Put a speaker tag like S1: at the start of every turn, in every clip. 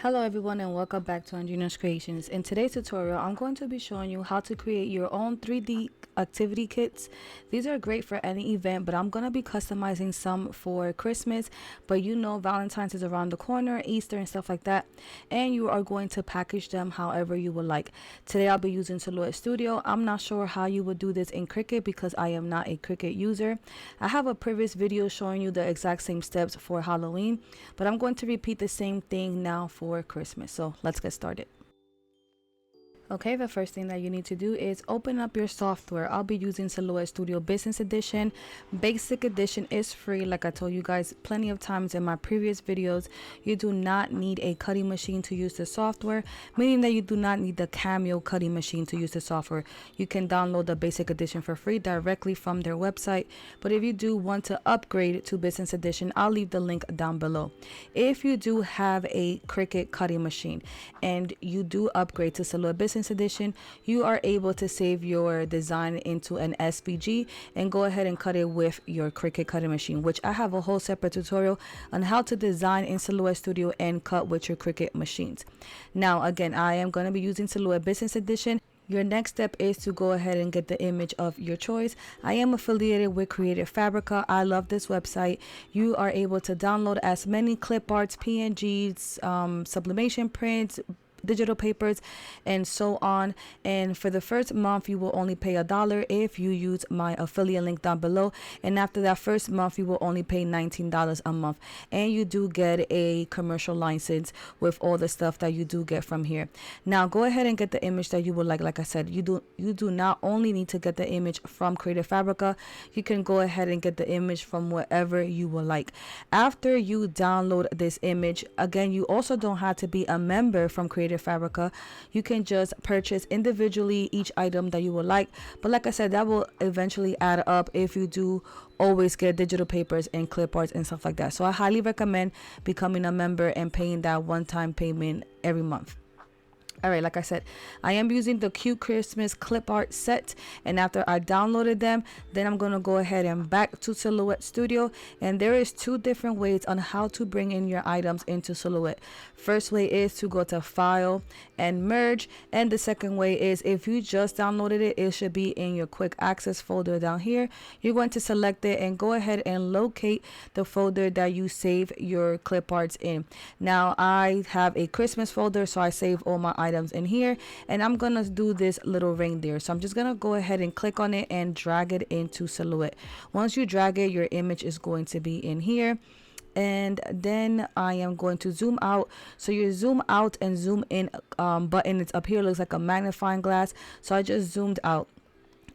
S1: Hello everyone and welcome back to Andrina's Creations. In today's tutorial, I'm going to be showing you how to create your own 3D activity kits. These are great for any event, but I'm going to be customizing some for Christmas, but you know Valentine's is around the corner, Easter and stuff like that, and you are going to package them however you would like. Today I'll be using Silhouette Studio. I'm not sure how you would do this in Cricut because I am not a Cricut user. I have a previous video showing you the exact same steps for Halloween, but I'm going to repeat the same thing now for Christmas. So let's get started. Okay, the first thing that you need to do is open up your software. I'll be using Silhouette Studio Business Edition. Basic Edition is free. Like I told you guys plenty of times in my previous videos, you do not need a cutting machine to use the software, meaning that you do not need the Cameo cutting machine to use the software. You can download the Basic Edition for free directly from their website. But if you do want to upgrade to Business Edition, I'll leave the link down below. If you do have a Cricut cutting machine and you do upgrade to Silhouette Business Edition, you are able to save your design into an SVG and go ahead and cut it with your Cricut cutting machine, which I have a whole separate tutorial on how to design in Silhouette Studio and cut with your Cricut machines. Now again, I am going to be using Silhouette Business Edition. Your next step is to go ahead and get the image of your choice. I am affiliated with Fabrica. I love this website. You are able to download as many clip arts, PNGs, sublimation prints, digital papers and so on, and for the first month you will only pay $1 if you use my affiliate link down below, and after that first month you will only pay $19 a month, and you do get a commercial license with all the stuff that you do get from here. Now go ahead and get the image that you would like. Like I said, you do not only need to get the image from Creative Fabrica, you can go ahead and get the image from wherever you would like. After you download this image, again, you also don't have to be a member from Creative Fabrica. You can just purchase individually each item that you would like, but like I said, that will eventually add up if you do always get digital papers and clip arts and stuff like that. So I highly recommend becoming a member and paying that one-time payment every month. All right, like I said, I am using the cute Christmas clip art set, and after I downloaded them, then I'm going to go ahead and back to Silhouette Studio, and there is two different ways on how to bring in your items into Silhouette. First way is to go to File and Merge, and the second way is if you just downloaded it, it should be in your quick access folder down here. You're going to select it and go ahead and locate the folder that you save your clip arts in. Now I have a Christmas folder, so I save all my items in here, and I'm gonna do this little reindeer, so I'm just gonna go ahead and click on it and drag it into Silhouette. Once you drag it, your image is going to be in here, and then I am going to zoom out. So your zoom out and zoom in button, it's up here, looks like a magnifying glass, so I just zoomed out.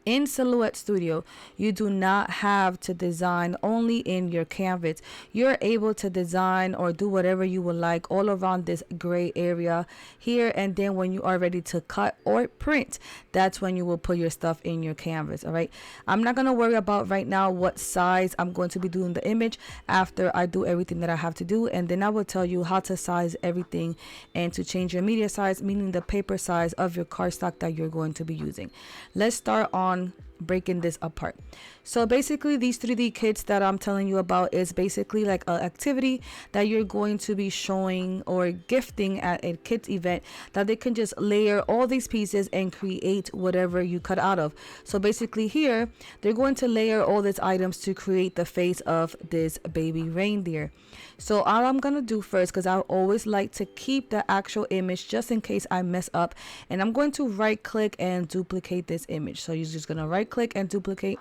S1: In Silhouette Studio, you do not have to design only in your canvas. You're able to design or do whatever you would like all around this gray area here, and then when you are ready to cut or print, that's when you will put your stuff in your canvas. All right, I'm not going to worry about right now what size I'm going to be doing the image after I do everything that I have to do, and then I will tell you how to size everything and to change your media size, meaning the paper size of your cardstock that you're going to be using. Let's start on breaking this apart. So basically, these 3D kits that I'm telling you about is basically like an activity that you're going to be showing or gifting at a kids event, that they can just layer all these pieces and create whatever you cut out of. So basically here, they're going to layer all these items to create the face of this baby reindeer. So all I'm gonna do first, because I always like to keep the actual image just in case I mess up, and I'm going to right click and duplicate this image. So you're just gonna right click and duplicate,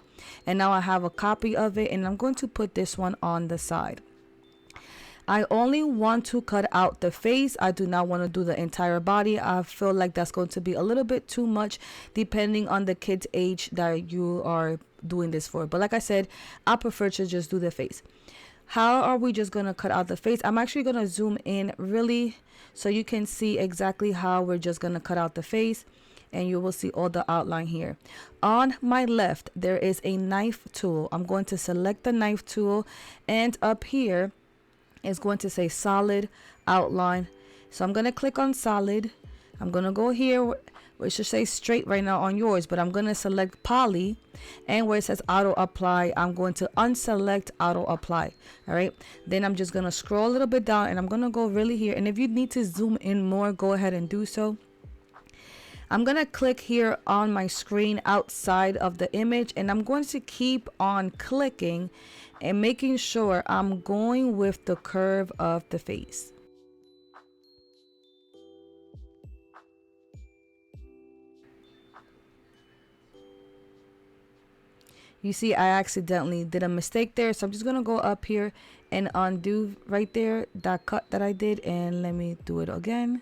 S1: and now I have a copy of it, and I'm going to put this one on the side. I only want to cut out the face. I do not want to do the entire body. I feel like that's going to be a little bit too much depending on the kid's age that you are doing this for. But like I said, I prefer to just do the face. How are we just going to cut out the face? I'm actually going to zoom in really so you can see exactly how we're just going to cut out the face, and you will see all the outline here. On my left, there is a knife tool. I'm going to select the knife tool, and up here is going to say solid outline. So I'm going to click on solid. I'm going to go here where it should say straight right now on yours, but I'm going to select poly, and where it says auto apply, I'm going to unselect auto apply. All right, then I'm just going to scroll a little bit down, and I'm going to go really here, and if you need to zoom in more, go ahead and do so. I'm going to click here on my screen outside of the image, and I'm going to keep on clicking and making sure I'm going with the curve of the face. You see, I accidentally did a mistake there, so I'm just going to go up here and undo right there that cut that I did, and let me do it again.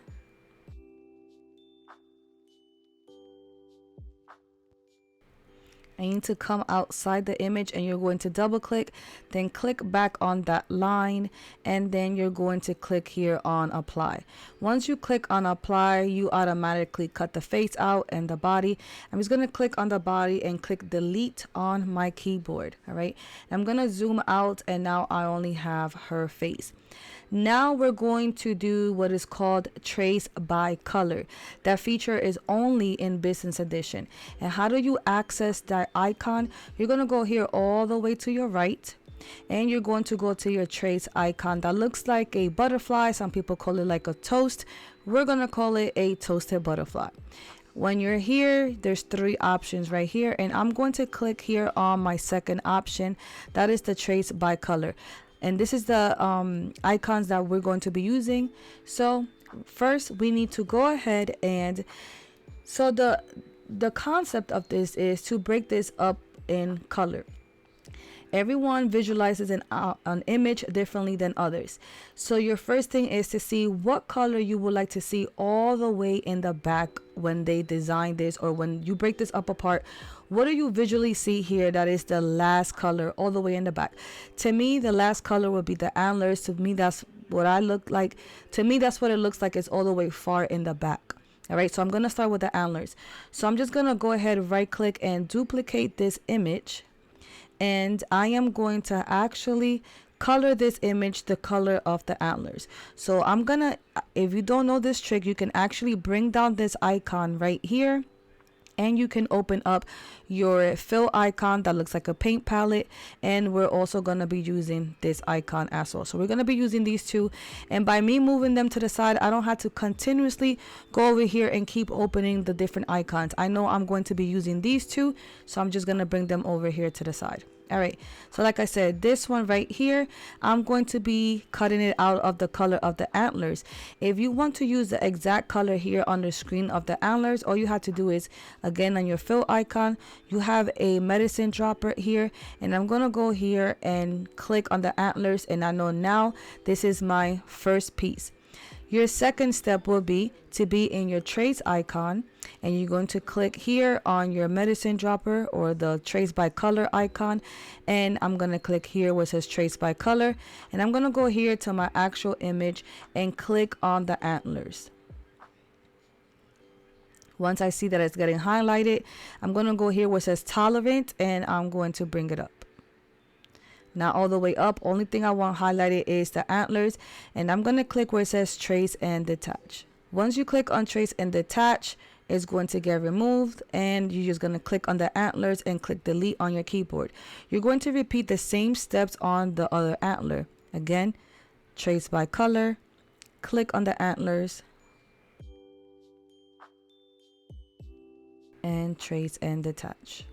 S1: I need to come outside the image, and you're going to double click, then click back on that line, and then you're going to click here on apply. Once you click on apply, you automatically cut the face out and the body. I'm just going to click on the body and click delete on my keyboard. All right, I'm going to zoom out, and now I only have her face. Now we're going to do what is called trace by color. That feature is only in business edition. And how do you access that icon? You're going to go here all the way to your right, and you're going to go to your trace icon that looks like a butterfly. Some people call it like a toast. We're going to call it a toasted butterfly. When you're here, there's three options right here, and I'm going to click here on my second option. That is the trace by color. And this is the icons that we're going to be using. So first we need to go ahead, and so the concept of this is to break this up in color. Everyone visualizes an image differently than others. So your first thing is to see what color you would like to see all the way in the back when they design this, or when you break this up apart. What do you visually see here that is the last color all the way in the back? To me, the last color would be the antlers. To me, that's what I look like. To me, that's what it looks like. It's all the way far in the back. All right, so I'm going to start with the antlers. So I'm just going to go ahead, right click, and duplicate this image. And I am going to actually color this image the color of the antlers. So I'm gonna, if you don't know this trick, you can actually bring down this icon right here, and you can open up your fill icon that looks like a paint palette, and we're also going to be using this icon as well. So we're going to be using these two, and by me moving them to the side, I don't have to continuously go over here and keep opening the different icons. I know I'm going to be using these two, so I'm just going to bring them over here to the side. All right, so like I said, this one right here, I'm going to be cutting it out of the color of the antlers. If you want to use the exact color here on the screen of the antlers, all you have to do is, again, on your fill icon, you have a medicine dropper here, and I'm going to go here and click on the antlers, and I know now this is my first piece. Your second step will be to be in your trace icon, and you're going to click here on your medicine dropper or the trace by color icon, and I'm going to click here where it says trace by color, and I'm going to go here to my actual image and click on the antlers. Once I see that it's getting highlighted, I'm going to go here where it says tolerant, and I'm going to bring it up. Now all the way up, only thing I want highlighted is the antlers, and I'm going to click where it says trace and detach. Once you click on trace and detach, it's going to get removed, and you're just going to click on the antlers and click delete on your keyboard. You're going to repeat the same steps on the other antler. Again, trace by color, click on the antlers, and trace and detach.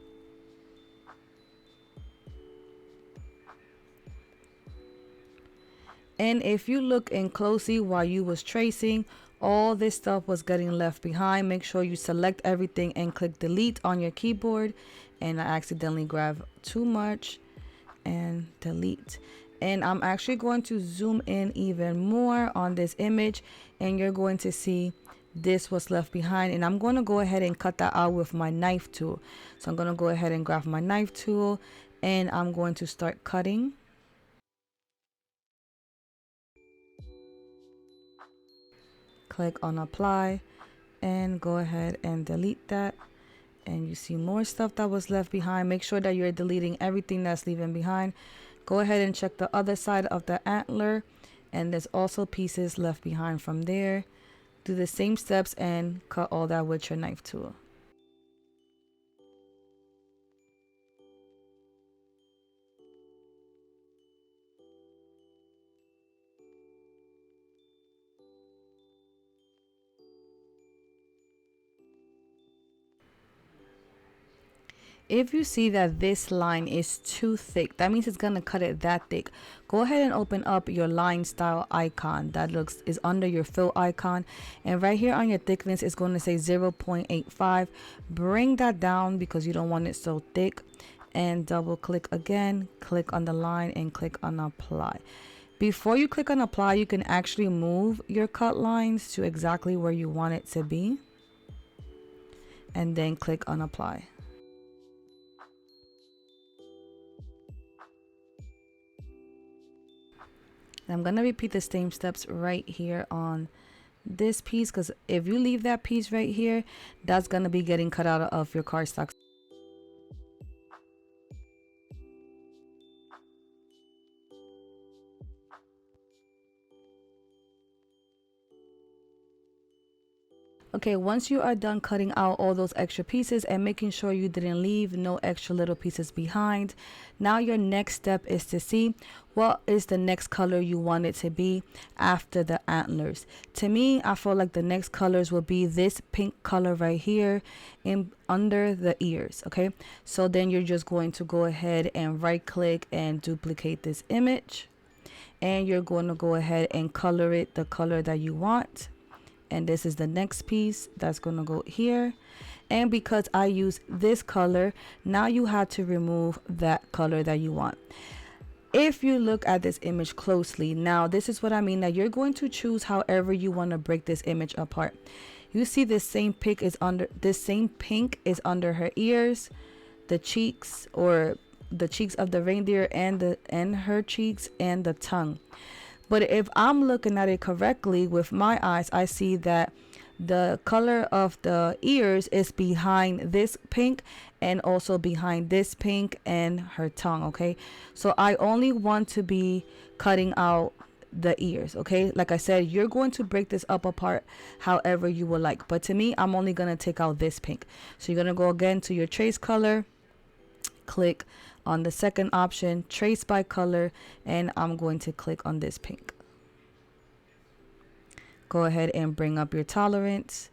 S1: And if you look in closely while you was tracing, all this stuff was getting left behind. Make sure you select everything and click delete on your keyboard. And I accidentally grabbed too much, and delete. And I'm actually going to zoom in even more on this image, and you're going to see this was left behind, and I'm going to go ahead and cut that out with my knife tool. So I'm going to go ahead and grab my knife tool, and I'm going to start cutting. click on apply, and go ahead and delete that. And you see more stuff that was left behind. Make sure that you're deleting everything that's leaving behind. Go ahead and check the other side of the antler, and there's also pieces left behind from there. Do the same steps and cut all that with your knife tool. If you see that this line is too thick, that means it's gonna cut it that thick. Go ahead and open up your line style icon that is under your fill icon, and right here on your thickness is going to say 0.85. Bring that down because you don't want it so thick, and double click again, click on the line and click on apply. Before you click on apply, you can actually move your cut lines to exactly where you want it to be, and then click on apply. I'm going to repeat the same steps right here on this piece, because if you leave that piece right here, that's going to be getting cut out of your cardstock. Okay, once you are done cutting out all those extra pieces and making sure you didn't leave no extra little pieces behind, now your next step is to see what is the next color you want it to be after the antlers. To me, I feel like the next colors will be this pink color right here in under the ears. Okay, so then you're just going to go ahead and right click and duplicate this image, and you're going to go ahead and color it the color that you want. And this is the next piece that's going to go here. And because I use this color, now you have to remove that color that you want. If you look at this image closely, now this is what I mean, that you're going to choose however you want to break this image apart. You see this same pink is under her ears, the cheeks, or the cheeks of the reindeer, and her cheeks and the tongue. But if I'm looking at it correctly with my eyes, I see that the color of the ears is behind this pink and also behind this pink and her tongue. Okay, so I only want to be cutting out the ears. Okay, like I said, you're going to break this up apart however you would like, but to me, I'm only going to take out this pink. So you're going to go again to your trace color, click on the second option, trace by color, and I'm going to click on this pink. Go ahead and bring up your tolerance,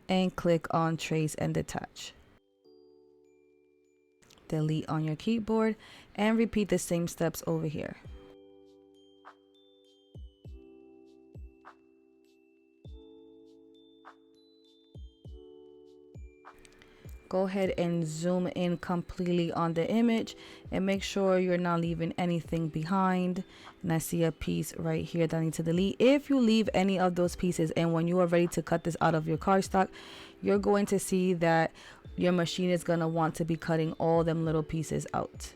S1: and click on trace and detach. Delete on your keyboard and repeat the same steps over here. Go ahead and zoom in completely on the image and make sure you're not leaving anything behind. And I see a piece right here that I need to delete. If you leave any of those pieces and when you are ready to cut this out of your cardstock, you're going to see that your machine is going to want to be cutting all them little pieces out.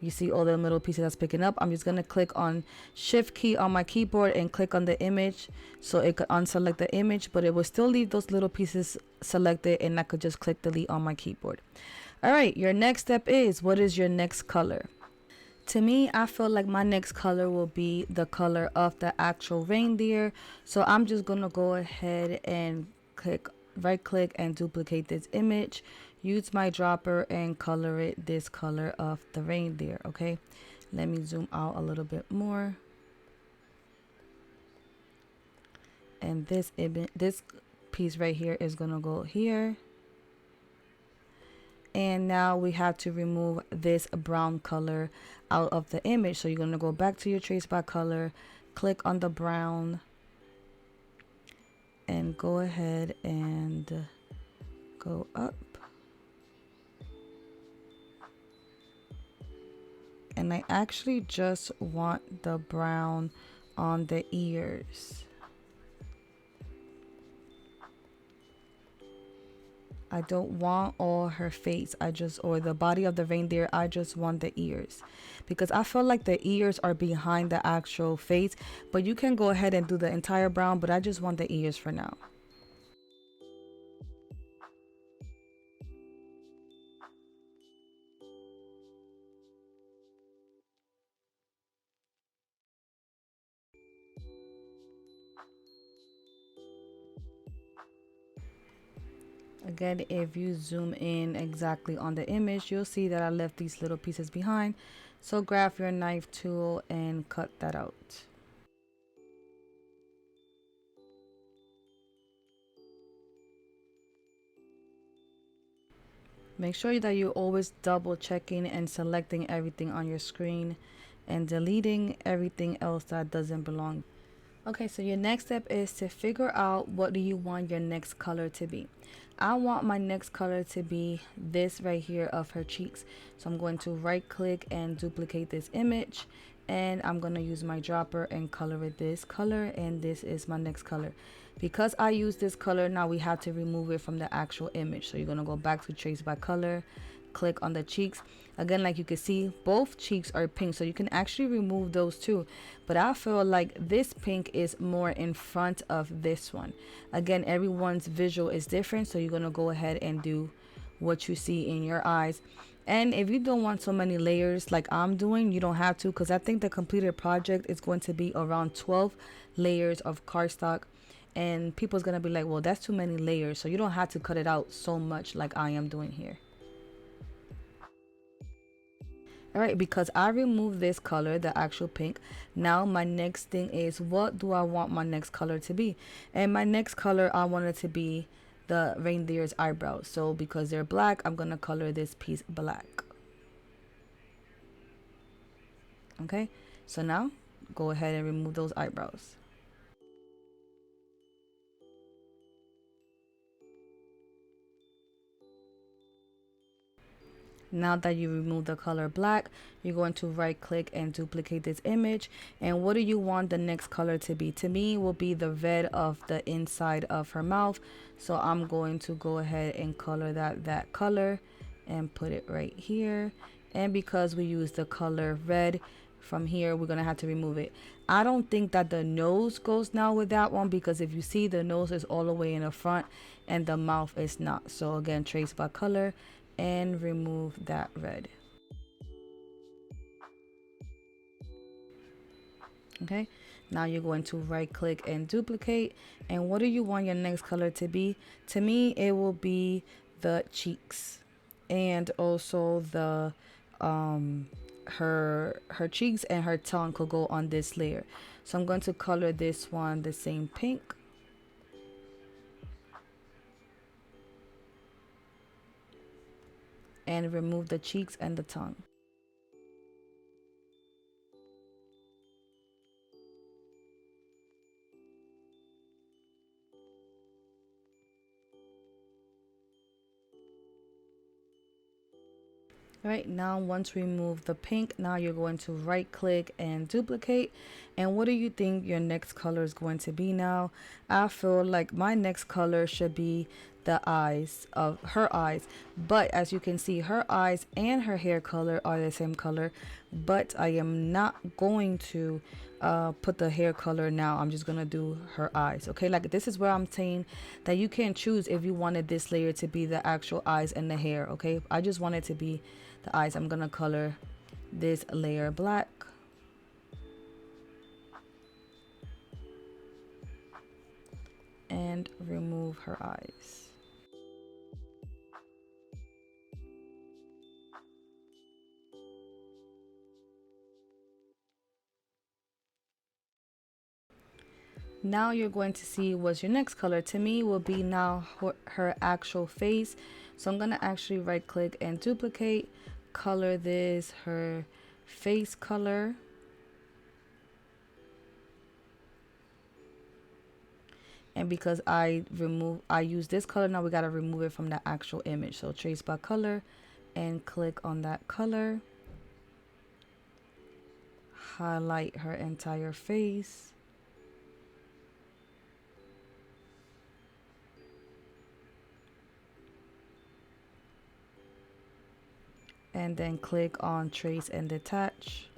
S1: You see all the little pieces that's picking up. I'm just going to click on shift key on my keyboard and click on the image so it could unselect the image, but it will still leave those little pieces selected, and I could just click delete on my keyboard. All right, your next step is, what is your next color? To me, I feel like my next color will be the color of the actual reindeer. So I'm just going to go ahead and right click and duplicate this image. Use my dropper and color it this color of the reindeer. Okay, let me zoom out a little bit more. And this piece right here is gonna go here. And now we have to remove this brown color out of the image. So you're gonna go back to your trace by color, click on the brown, and go ahead and go up. And I actually just want the brown on the ears. I don't want all her face. Or the body of the reindeer. I just want the ears, because I feel like the ears are behind the actual face, but you can go ahead and do the entire brown, but I just want the ears for now. Again, if you zoom in exactly on the image, you'll see that I left these little pieces behind. So grab your knife tool and cut that out. Make sure that you're always double checking and selecting everything on your screen and deleting everything else that doesn't belong. Okay, so your next step is to figure out what do you want your next color to be. I want my next color to be this right here of her cheeks. So I'm going to right click and duplicate this image, and I'm going to use my dropper and color it this color, and this is my next color. Because I use this color, now we have to remove it from the actual image. So you're going to go back to trace by color, click on the cheeks. Again, like you can see, both cheeks are pink, so you can actually remove those too, but I feel like this pink is more in front of this one. Again, everyone's visual is different, so you're going to go ahead and do what you see in your eyes. And if you don't want so many layers like I'm doing, you don't have to, because I think the completed project is going to be around 12 layers of cardstock, and people's going to be like, well, that's too many layers. So you don't have to cut it out so much like I am doing here. All right, because I removed this color, the actual pink, now my next thing is, what do I want my next color to be? And my next color, I want it to be the reindeer's eyebrows. So because they're black, I'm gonna color this piece black. Okay, so now go ahead and remove those eyebrows. Now that you remove the color black, you're going to right click and duplicate this image. And what do you want the next color to be? To me, will be the red of the inside of her mouth. So I'm going to go ahead and color that color and put it right here. And because we use the color red from here, we're gonna have to remove it. I don't think that the nose goes now with that one, because if you see, the nose is all the way in the front and the mouth is not. So again, trace by color and remove that red. Okay, now you're going to right click and duplicate. And what do you want your next color to be? To me, it will be the cheeks, and also the her cheeks and her tongue could go on this layer. So I'm going to color this one the same pink, and remove the cheeks and the tongue. Right now, once we remove the pink, now you're going to right click and duplicate. And what do you think your next color is going to be now? I feel like my next color should be the eyes of her eyes, but as you can see, her eyes and her hair color are the same color, but I am not going to put the hair color now. I'm just gonna do her eyes. Okay, like this is where I'm saying that you can choose if you wanted this layer to be the actual eyes and the hair. Okay, I just want it to be the eyes. I'm gonna color this layer black, and remove her eyes. Now you're going to see what's your next color. To me will be now her actual face. So I'm gonna actually right click and duplicate, color this her face color. And because I use this color, now we gotta remove it from the actual image. So trace by color and click on that color. Highlight her entire face. and then click on trace and detach.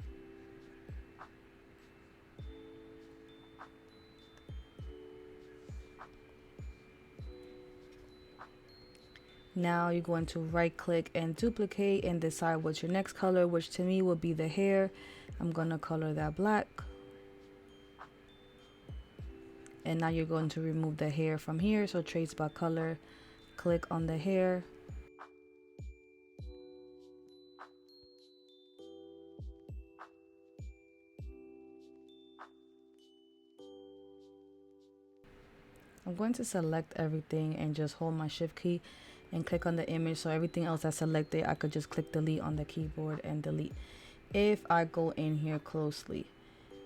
S1: Now you're going to right click and duplicate and decide what's your next color, which to me would be the hair. I'm going to color that black. And now you're going to remove the hair from here. So trace by color, click on the hair. I'm going to select everything and just hold my shift key and click on the image. So everything else that's selected, I could just click delete on the keyboard and delete. If I go in here closely,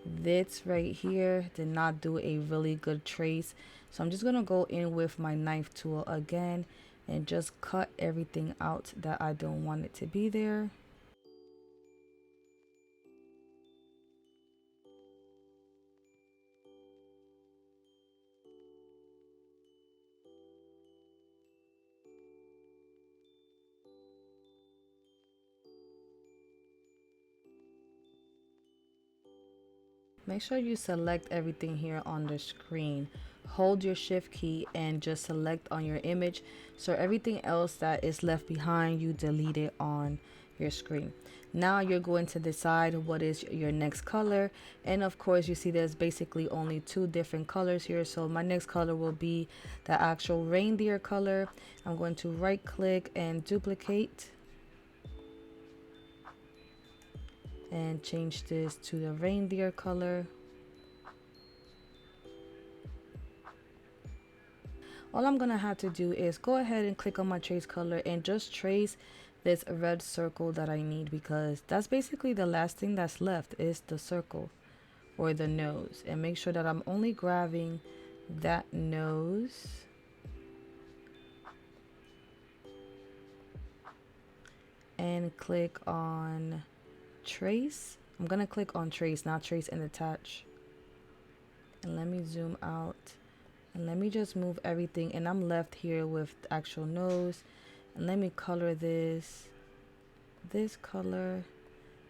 S1: this right here did not do a really good trace. So I'm just going to go in with my knife tool again and just cut everything out that I don't want it to be there. Make sure you select everything here on the screen. Hold your shift key and just select on your image. So everything else that is left behind, you delete it on your screen. Now you're going to decide what is your next color. And of course, you see there's basically only two different colors here. So my next color will be the actual reindeer color. I'm going to right click and duplicate. And change this to the reindeer color. All I'm gonna have to do is go ahead and click on my trace color and just trace this red circle that I need, because that's basically the last thing that's left is the circle or the nose. And make sure that I'm only grabbing that nose. And click on trace. I'm gonna click on trace, not trace and attach. And let me zoom out and let me just move everything, and I'm left here with the actual nose. And let me color this color,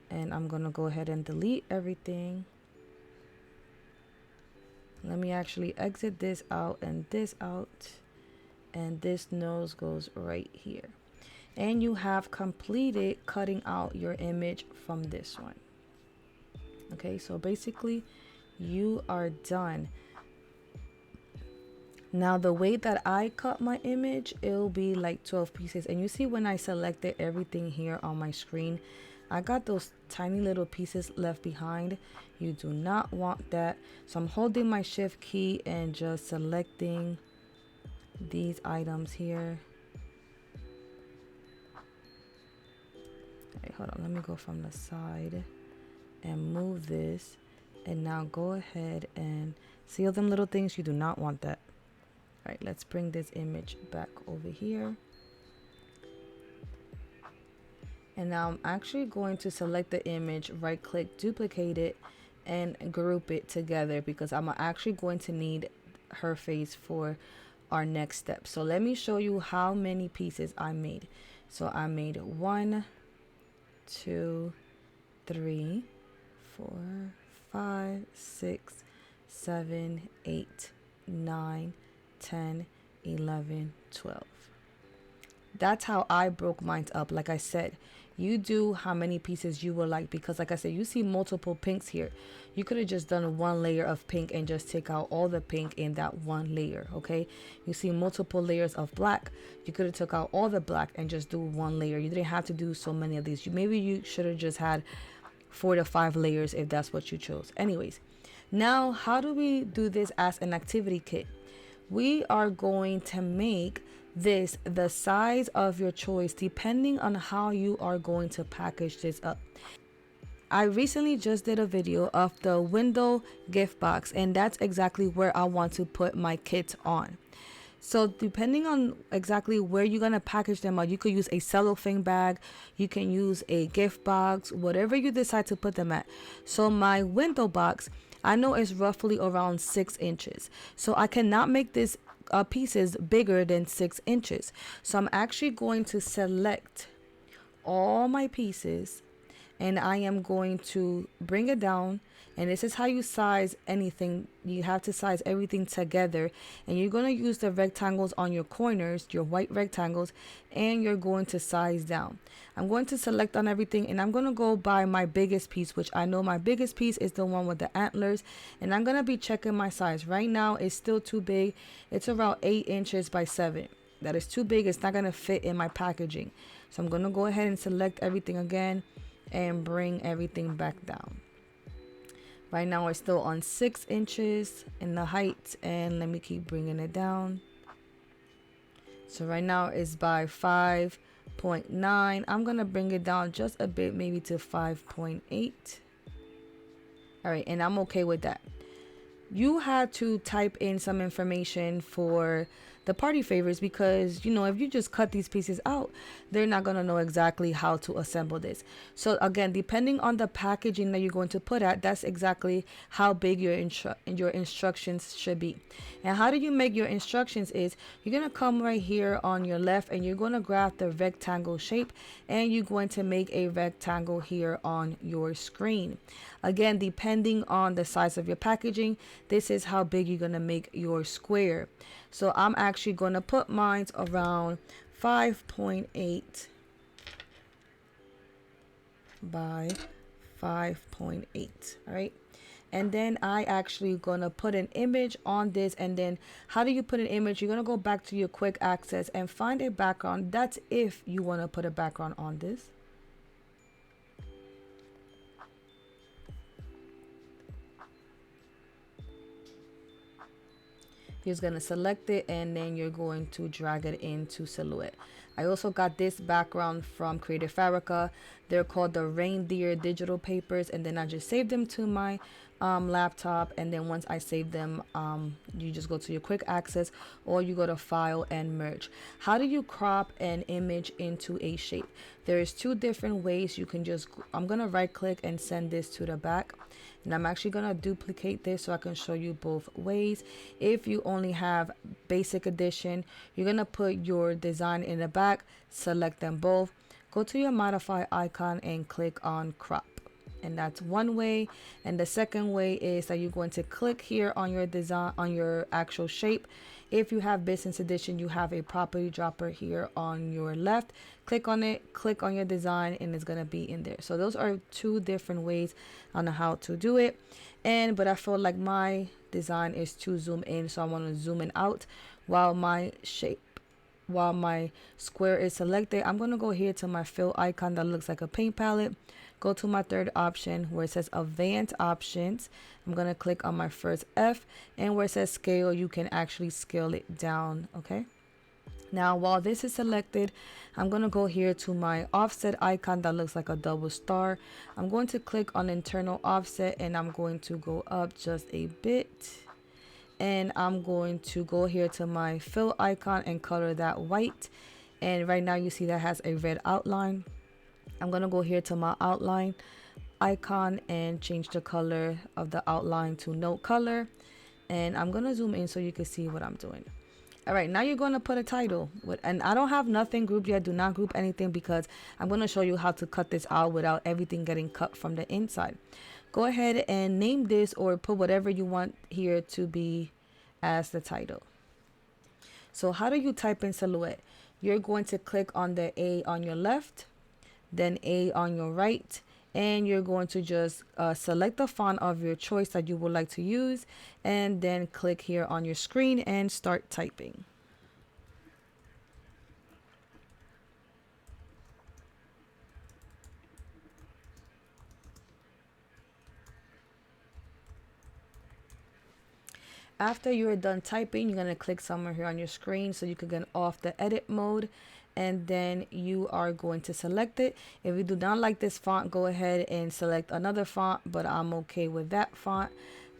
S1: and I'm gonna go ahead and delete everything. Let me actually exit this out and this out, and this nose goes right here. And you have completed cutting out your image from this one. Okay, so basically you are done. Now the way that I cut my image, it'll be like 12 pieces. And you see when I selected everything here on my screen, I got those tiny little pieces left behind. You do not want that. So I'm holding my shift key and just selecting these items here. Okay, hold on, let me go from the side and move this. And now go ahead and see all them little things. You do not want that. All right, let's bring this image back over here. And now I'm actually going to select the image, right click, duplicate it, and group it together, because I'm actually going to need her face for our next step. So let me show you how many pieces I made. So I made 1, 2, 3, 4, 5, 6, 7, 8, 9, 10, 11, 12. That's how I broke mine up. Like I said, you do how many pieces you would like, because like I said, you see multiple pinks here. You could have just done one layer of pink and just take out all the pink in that one layer. Okay, you see multiple layers of black. You could have took out all the black and just do one layer. You didn't have to do so many of these. Maybe you should have just had 4 to 5 layers if that's what you chose. Anyways, now how do we do this as an activity kit? We are going to make this the size of your choice depending on how you are going to package this up. I recently just did a video of the window gift box, and that's exactly where I want to put my kits on. So depending on exactly where you're going to package them out, you could use a cellophane bag, you can use a gift box, whatever you decide to put them at. So my window box, I know is roughly around 6 inches. So I cannot make this pieces bigger than 6 inches. So I'm actually going to select all my pieces, and I am going to bring it down. And this is how you size anything. You have to size everything together, and you're going to use the rectangles on your corners, your white rectangles, and you're going to size down. I'm going to select on everything, and I'm going to go by my biggest piece, which I know my biggest piece is the one with the antlers, and I'm going to be checking my size. Right now it's still too big. It's around 8 inches by 7. That is too big. It's not going to fit in my packaging. So I'm going to go ahead and select everything again and bring everything back down. Right now we're still on 6 inches in the height, and let me keep bringing it down. So right now it's by 5.9. I'm gonna bring it down just a bit, maybe to 5.8. All right, and I'm okay with that. You had to type in some information for the party favors, because you know, if you just cut these pieces out, they're not going to know exactly how to assemble this. So again, depending on the packaging that you're going to put at, that's exactly how big your instructions should be. And how do you make your instructions is you're going to come right here on your left, and you're going to grab the rectangle shape, and you're going to make a rectangle here on your screen. Again, depending on the size of your packaging, this is how big you're going to make your square. So I'm actually going to put mine around 5.8 by 5.8. All right. And then I actually gonna put an image on this. And then how do you put an image? You're gonna go back to your quick access and find a background. That's if you want to put a background on this. You're just going to select it, and then you're going to drag it into Silhouette. I also got this background from Fabrica. They're called the reindeer digital papers, and then I just saved them to my laptop. And then once I save them, you just go to your quick access, or you go to file and merge. How do you crop an image into a shape? There's 2 different ways. You can just, I'm going to right click and send this to the back. And I'm actually going to duplicate this so I can show you both ways. If you only have basic edition, you're going to put your design in the back, select them both, go to your modify icon and click on crop. And that's one way. And the second way is that you're going to click here on your design, on your actual shape. If you have business edition, you have a property dropper here on your left. Click on it, click on your design, and it's going to be in there. So those are 2 different ways on how to do it. But I feel like my design is too zoom in, so I want to zoom in out while my square is selected. I'm going to go here to my fill icon that looks like a paint palette. Go to my 3rd option where it says advanced options. I'm going to click on my first F, and where it says scale, you can actually scale it down. Okay. Now, while this is selected, I'm going to go here to my offset icon that looks like a double star. I'm going to click on internal offset, and I'm going to go up just a bit. And I'm going to go here to my fill icon and color that white. And right now you see that has a red outline. I'm going to go here to my outline icon and change the color of the outline to no color. And I'm going to zoom in so you can see what I'm doing. All right, now you're going to put a title. And I don't have nothing grouped yet. Do not group anything, because I'm going to show you how to cut this out without everything getting cut from the inside. Go ahead and name this, or put whatever you want here to be as the title. So how do you type in Silhouette? You're going to click on the A on your left, then A on your right, and you're going to just select the font of your choice that you would like to use, and then click here on your screen and start typing. After you're done typing, you're going to click somewhere here on your screen so you can get off the edit mode, and then you are going to select it. If you do not like this font, go ahead and select another font, but I'm okay with that font.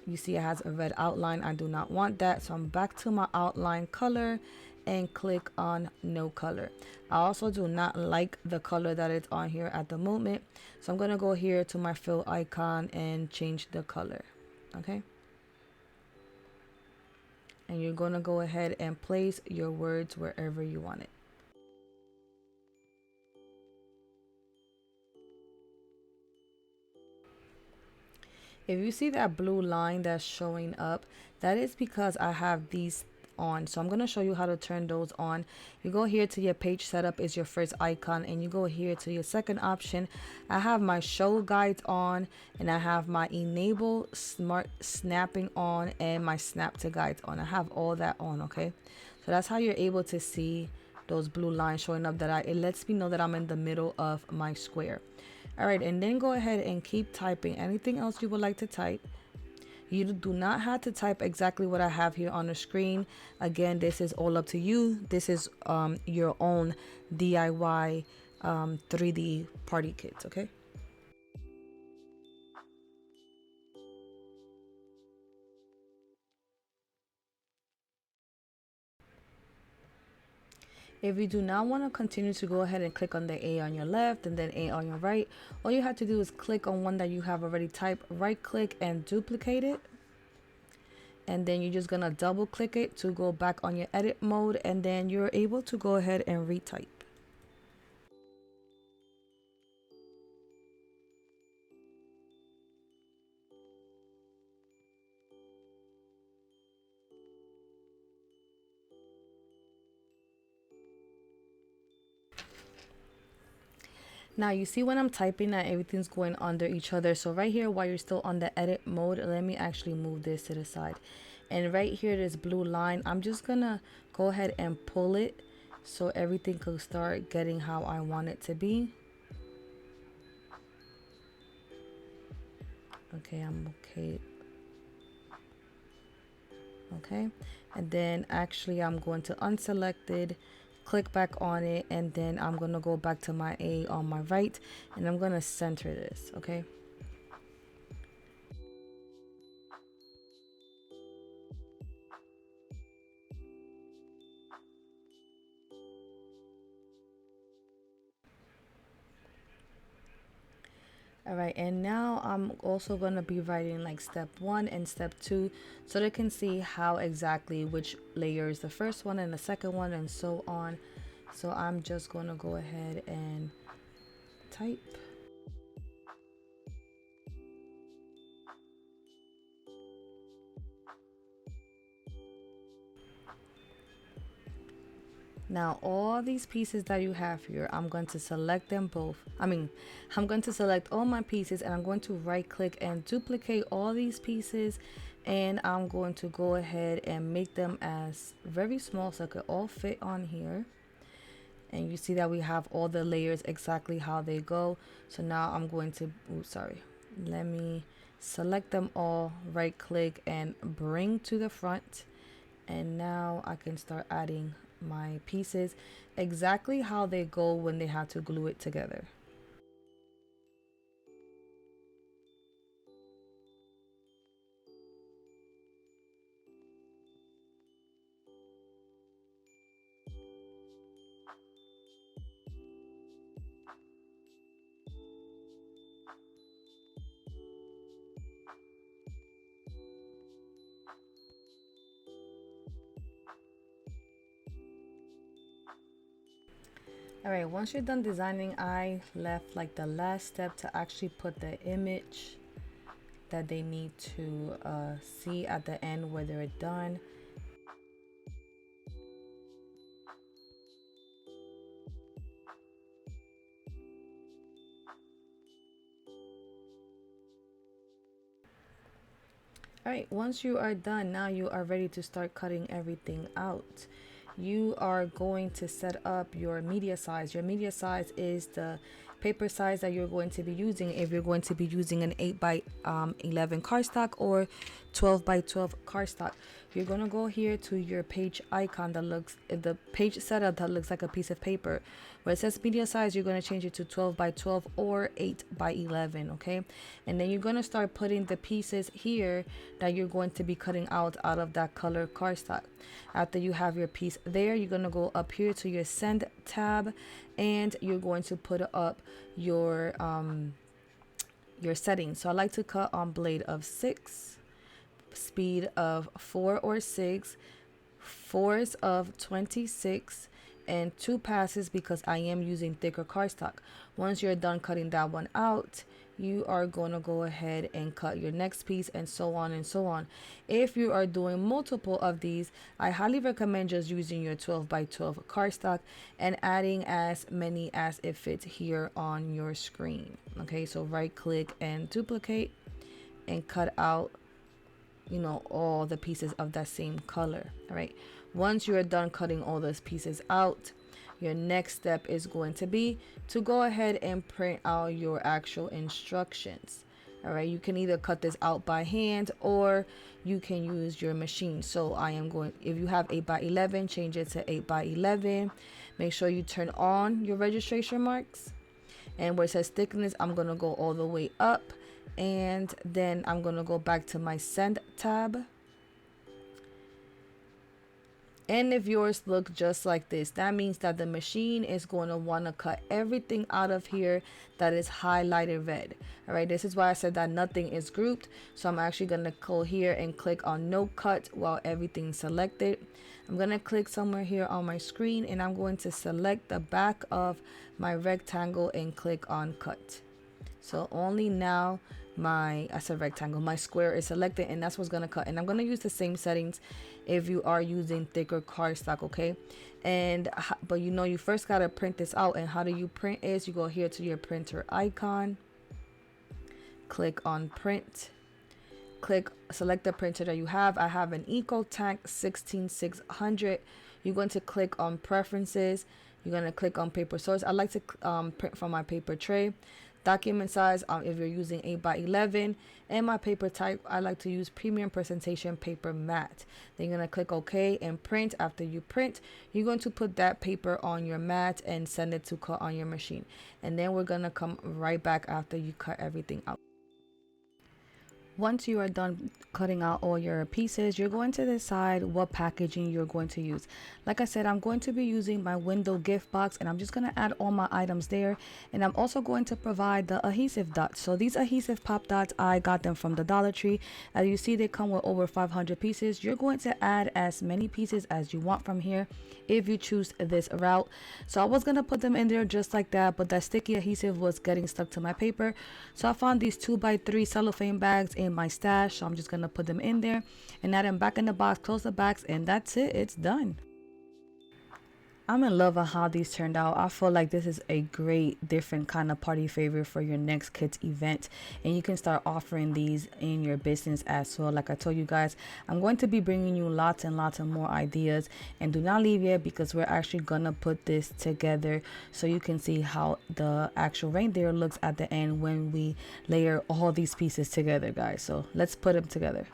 S1: You see it has a red outline. I do not want that, so I'm back to my outline color and click on no color. I also do not like the color that it's on here at the moment, so I'm going to go here to my fill icon and change the color. Okay. And you're going to go ahead and place your words wherever you want it. If you see that blue line that's showing up, that is because I have these on. So I'm going to show you how to turn those on. You go here to your page setup is your first icon, and you go here to your second option. I have my show guides on, and I have my enable smart snapping on, and my snap to guides on. I have all that on. Okay, so that's how you're able to see those blue lines showing up, that it lets me know that I'm in the middle of my square. All right, and then go ahead and keep typing anything else you would like to type. You do not have to type exactly what I have here on the screen. Again, this is all up to you. This is your own DIY 3D party kits, okay? If you do not want to continue to go ahead and click on the A on your left and then A on your right, all you have to do is click on one that you have already typed, right click and duplicate it. And then you're just gonna double click it to go back on your edit mode, and then you're able to go ahead and retype. Now you see when I'm typing that everything's going under each other. So right here, while you're still on the edit mode, let me actually move this to the side. And right here, this blue line, I'm just gonna go ahead and pull it so everything could start getting how I want it to be. Okay, I'm okay. Okay, and then actually I'm going to unselect it, click back on it, and then I'm going to go back to my A on my right, and I'm going to center this. Okay, all right, and now I'm also going to be writing like step 1 and step 2 so they can see how exactly which layer is the first one and the second one and so on. So I'm just going to go ahead and type. Now all these pieces that you have here, I'm going to select them both. I'm going to select all my pieces, and I'm going to right click and duplicate all these pieces, and I'm going to go ahead and make them as very small so it could all fit on here. And you see that we have all the layers exactly how they go. So now I'm going to, let me select them all, right click and bring to the front. And now I can start adding my pieces exactly how they go when they have to glue it together. All right, once you're done designing, I left like the last step to actually put the image that they need to see at the end where they're done. All right, once you are done, now you are ready to start cutting everything out. You are going to set up your media size. Your media size is the paper size that you're going to be using, if you're going to be using an 8 by 11 cardstock or 12 by 12 cardstock. You're going to go here to your page icon that looks, the page setup that looks like a piece of paper. Where it says media size, you're going to change it to 12 by 12 or 8 by 11, okay? And then you're going to start putting the pieces here that you're going to be cutting out of that color cardstock. After you have your piece there, you're going to go up here to your send tab, and you're going to put up your settings. So I like to cut on blade of 6, speed of 4 or 6, fours of 26, and 2 passes because I am using thicker cardstock. Once you're done cutting that one out, you are going to go ahead and cut your next piece, and so on and so on. If you are doing multiple of these, I highly recommend just using your 12 by 12 cardstock and adding as many as it fits here on your screen. Okay, so right click and duplicate and cut out, you know, all the pieces of that same color. All right, once you are done cutting all those pieces out, your next step is going to be to go ahead and print out your actual instructions. All right, you can either cut this out by hand or you can use your machine. So I am going, if you have 8 by 11, change it to 8 by 11. Make sure you turn on your registration marks, and where it says thickness, I'm going to go all the way up, and then I'm going to go back to my send tab. And if yours look just like this, that means that the machine is going to want to cut everything out of here that is highlighted red. All right, this is why I said that nothing is grouped. So I'm actually going to go here and click on no cut while everything's selected. I'm going to click somewhere here on my screen, and I'm going to select the back of my rectangle and click on cut. So only now my rectangle, my square is selected, and that's what's going to cut. And I'm going to use the same settings if you are using thicker cardstock, okay? And but you know, you first got to print this out. And how do you print is you go here to your printer icon, click on print, select the printer that you have. I have an EcoTank 16600. You're going to click on preferences. You're going to click on paper source. I like to print from my paper tray. Document size, if you're using 8 by 11, and my paper type, I like to use premium presentation paper matte. Then you're going to click OK and print. After you print, you're going to put that paper on your mat and send it to cut on your machine. And then we're going to come right back after you cut everything out. Once you are done cutting out all your pieces, you're going to decide what packaging you're going to use. Like I said, I'm going to be using my window gift box, and I'm just going to add all my items there. And I'm also going to provide the adhesive dots. So these adhesive pop dots, I got them from the Dollar Tree. As you see, they come with over 500 pieces. You're going to add as many pieces as you want from here if you choose this route. So I was going to put them in there just like that, but that sticky adhesive was getting stuck to my paper. So I found these 2x3 cellophane bags in my stash. So I'm just going to put them in there and add them back in the box, close the box, and that's it. It's done. I'm in love with how these turned out. I feel like this is a great different kind of party favor for your next kids event, and you can start offering these in your business as well. Like I told you guys, I'm going to be bringing you lots and lots of more ideas, and do not leave yet because we're actually gonna put this together so you can see how the actual reindeer looks at the end when we layer all these pieces together, guys. So let's put them together.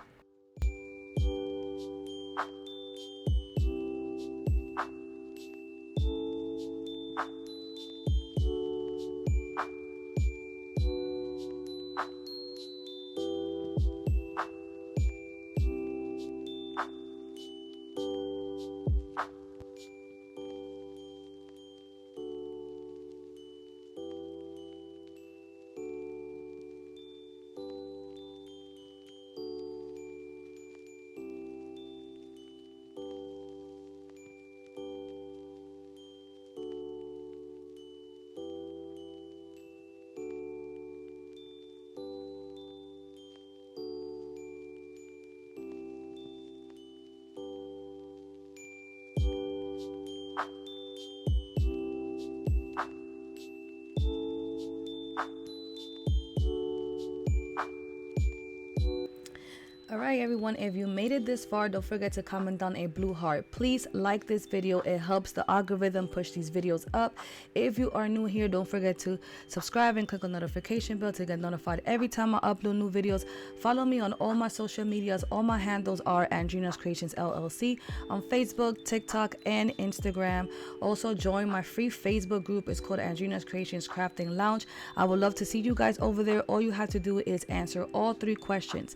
S1: Alright everyone, if you made it this far, don't forget to comment down a blue heart. Please like this video. It helps the algorithm push these videos up. If you are new here, don't forget to subscribe and click on the notification bell to get notified every time I upload new videos. Follow me on all my social medias. All my handles are Andrina's Creations LLC on Facebook, TikTok, and Instagram. Also join my free Facebook group. It's called Andrina's Creations Crafting Lounge. I would love to see you guys over there. All you have to do is answer all 3 questions.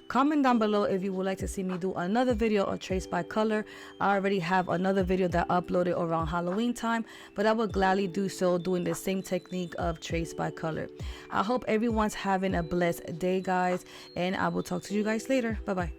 S1: Comment down below if you would like to see me do another video on trace by color. I already have another video that I uploaded around Halloween time, but I would gladly do so doing the same technique of trace by color. I hope everyone's having a blessed day, guys, and I will talk to you guys later. Bye bye.